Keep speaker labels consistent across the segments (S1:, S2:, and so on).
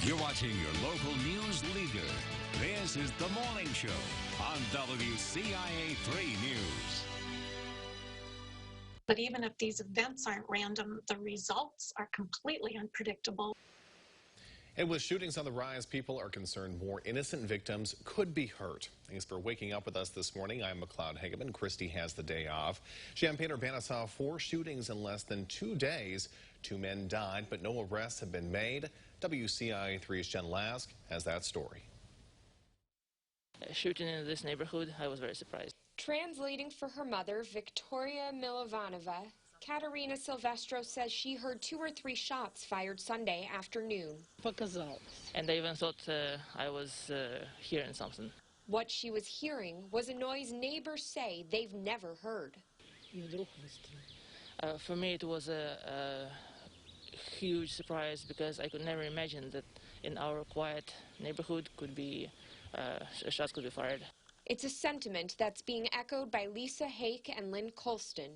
S1: You're watching your local news leader. This is The Morning Show on WCIA 3 News.
S2: But even if these events aren't random, the results are completely unpredictable.
S3: And with shootings on the rise, people are concerned more innocent victims could be hurt. Thanks for waking up with us this morning. I'm McLeod Hageman. Christy has the day off. Champaign-Urbana saw 4 shootings in less than 2 days. 2 men died, but no arrests have been made. WCIA 3's Jen Lask has that story.
S4: Shooting in this neighborhood, I was very surprised.
S5: Translating for her mother, Victoria Milovanova, Katerina Silvestro says she heard 2 or 3 shots fired Sunday afternoon.
S4: And I even thought I was hearing something.
S5: What she was hearing was a noise neighbors say they've never heard.
S4: For me, it was a huge surprise because I could never imagine that in our quiet neighborhood shots could be fired.
S5: It's a sentiment that's being echoed by Lisa Hake and Lynn Colston,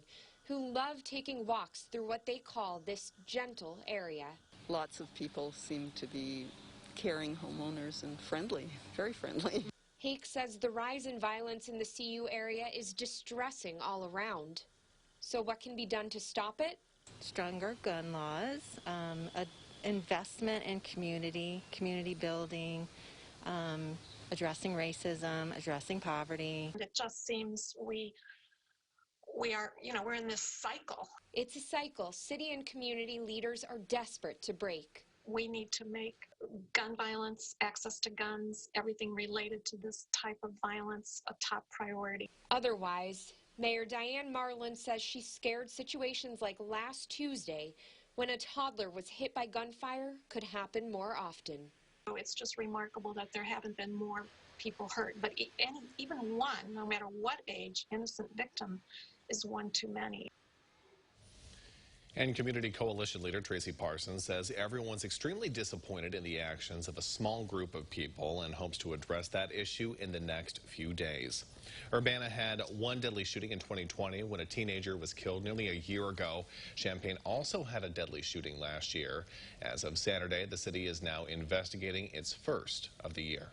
S5: who love taking walks through what they call this gentle area.
S6: Lots of people seem to be caring homeowners and friendly, very friendly.
S5: Hake says the rise in violence in the CU area is distressing all around. So what can be done to stop it?
S7: Stronger gun laws, investment in community building, addressing racism, addressing poverty.
S2: It just seems we are, we're in this cycle.
S5: It's a cycle city and community leaders are desperate to break.
S2: We need to make gun violence, access to guns, everything related to this type of violence a top priority.
S5: Otherwise, Mayor Diane Marlin says she's scared situations like last Tuesday when a toddler was hit by gunfire could happen more often.
S2: It's just remarkable that there haven't been more people hurt, but even one, no matter what age, innocent victim is one too many.
S3: And Community Coalition leader Tracy Parsons says everyone's extremely disappointed in the actions of a small group of people and hopes to address that issue in the next few days. Urbana had 1 deadly shooting in 2020 when a teenager was killed nearly a year ago. Champaign also had a deadly shooting last year. As of Saturday, the city is now investigating its first of the year.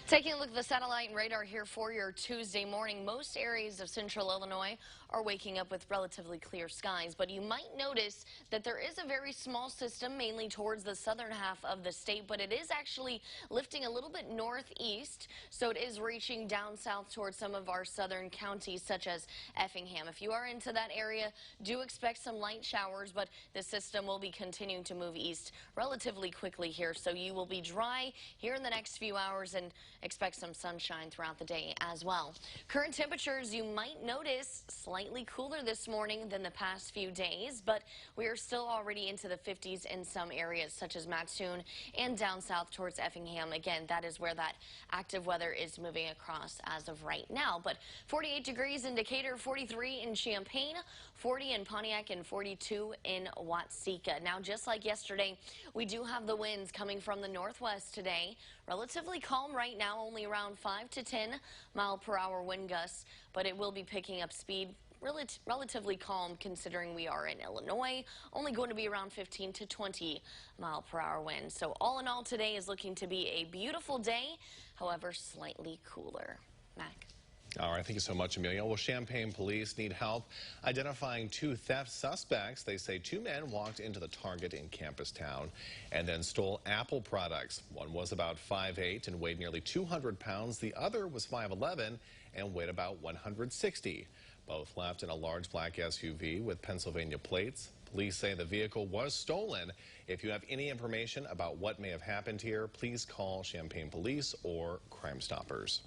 S8: Taking a look at the satellite and radar here for your Tuesday morning, most areas of central Illinois are waking up with relatively clear skies, but you might notice that there is a very small system mainly towards the southern half of the state, but it is actually lifting a little bit northeast, so it is reaching down south towards some of our southern counties such as Effingham. If you are into that area, do expect some light showers, but the system will be continuing to move east relatively quickly here, so you will be dry here in the next few hours and expect some sunshine throughout the day as well. Current temperatures, you might notice slightly cooler this morning than the past few days, but we are still already into the 50s in some areas such as Mattoon and down south towards Effingham. Again, that is where that active weather is moving across as of right now. But 48 degrees in Decatur, 43 in Champaign, 40 in Pontiac, and 42 in Watseka. Now, just like yesterday, we do have the winds coming from the northwest today. Relatively calm right now, only around 5 to 10 mile per hour wind gusts, but it will be picking up speed. Relatively calm considering we are in Illinois, only going to be around 15 to 20 mile per hour winds. So all in all, today is looking to be a beautiful day, however, slightly cooler. Mac.
S3: All right, thank you so much, Amelia. Well, Champaign police need help identifying 2 theft suspects. They say 2 men walked into the Target in Campustown and then stole Apple products. One was about 5'8" and weighed nearly 200 pounds. The other was 5'11" and weighed about 160. Both left in a large black SUV with Pennsylvania plates. Police say the vehicle was stolen. If you have any information about what may have happened here, please call Champaign Police or Crime Stoppers.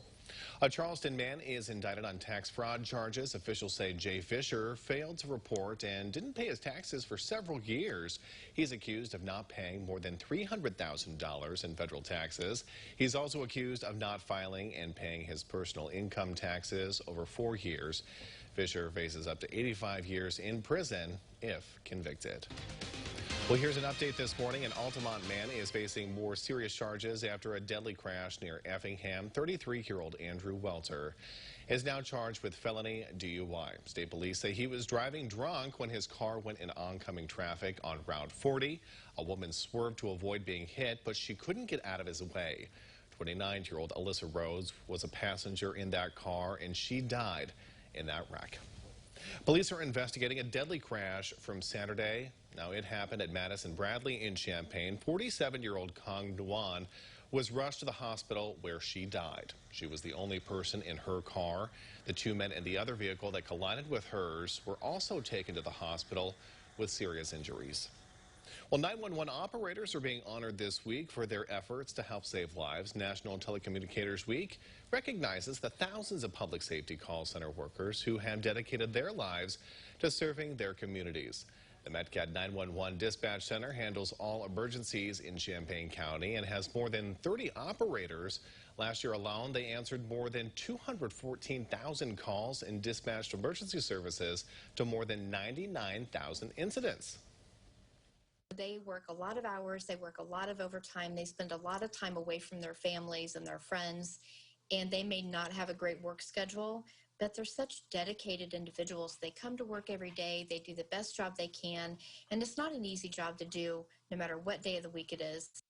S3: A Charleston man is indicted on tax fraud charges. Officials say Jay Fisher failed to report and didn't pay his taxes for several years. He's accused of not paying more than $300,000 in federal taxes. He's also accused of not filing and paying his personal income taxes over 4 years. Fisher faces up to 85 years in prison if convicted. Well, here's an update this morning. An Altamont man is facing more serious charges after a deadly crash near Effingham. 33-year-old Andrew Welter is now charged with felony DUI. State police say he was driving drunk when his car went in oncoming traffic on Route 40. A woman swerved to avoid being hit, but she couldn't get out of his way. 29-year-old Alyssa Rhodes was a passenger in that car, and she died in that wreck. Police are investigating a deadly crash from Saturday. Now, it happened at Madison Bradley in Champaign. 47-year-old Kong Nguyen was rushed to the hospital where she died. She was the only person in her car. The two men in the other vehicle that collided with hers were also taken to the hospital with serious injuries. Well, 911 operators are being honored this week for their efforts to help save lives. National Telecommunicators Week recognizes the thousands of public safety call center workers who have dedicated their lives to serving their communities. The Metcat 911 Dispatch Center handles all emergencies in Champaign County and has more than 30 operators. Last year alone, they answered more than 214,000 calls and dispatched emergency services to more than 99,000 incidents.
S9: They work a lot of hours, they work a lot of overtime, they spend a lot of time away from their families and their friends, and they may not have a great work schedule, but they're such dedicated individuals. They come to work every day, they do the best job they can, and it's not an easy job to do no matter what day of the week it is.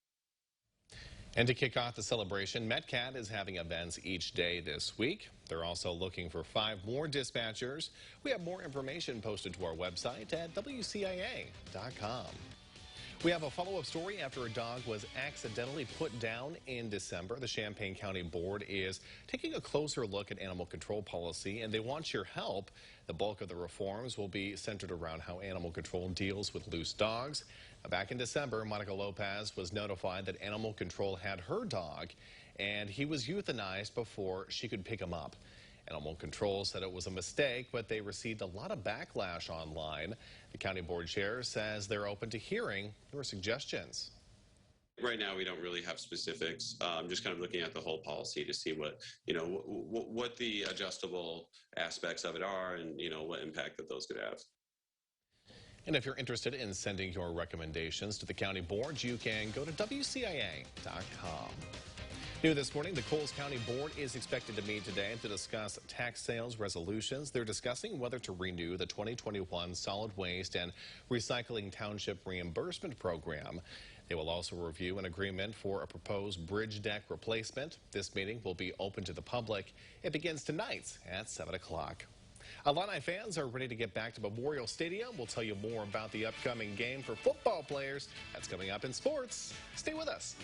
S3: And to kick off the celebration, Metcat is having events each day this week. They're also looking for 5 more dispatchers. We have more information posted to our website at WCIA.com. We have a follow-up story after a dog was accidentally put down in December. The Champaign County Board is taking a closer look at animal control policy, and they want your help. The bulk of the reforms will be centered around how animal control deals with loose dogs. Back in December, Monica Lopez was notified that animal control had her dog, and he was euthanized before she could pick him up. Animal Control said it was a mistake, but they received a lot of backlash online. The county board chair says they're open to hearing your suggestions.
S10: Right now, we don't really have specifics. Just kind of looking at the whole policy to see what the adjustable aspects of it are, and what impact that those could have.
S3: And if you're interested in sending your recommendations to the county board, you can go to WCIA.com. New this morning, the Coles County Board is expected to meet today to discuss tax sales resolutions. They're discussing whether to renew the 2021 Solid Waste and Recycling Township Reimbursement Program. They will also review an agreement for a proposed bridge deck replacement. This meeting will be open to the public. It begins tonight at 7 o'clock. Illini fans are ready to get back to Memorial Stadium. We'll tell you more about the upcoming game for football players. That's coming up in sports. Stay with us.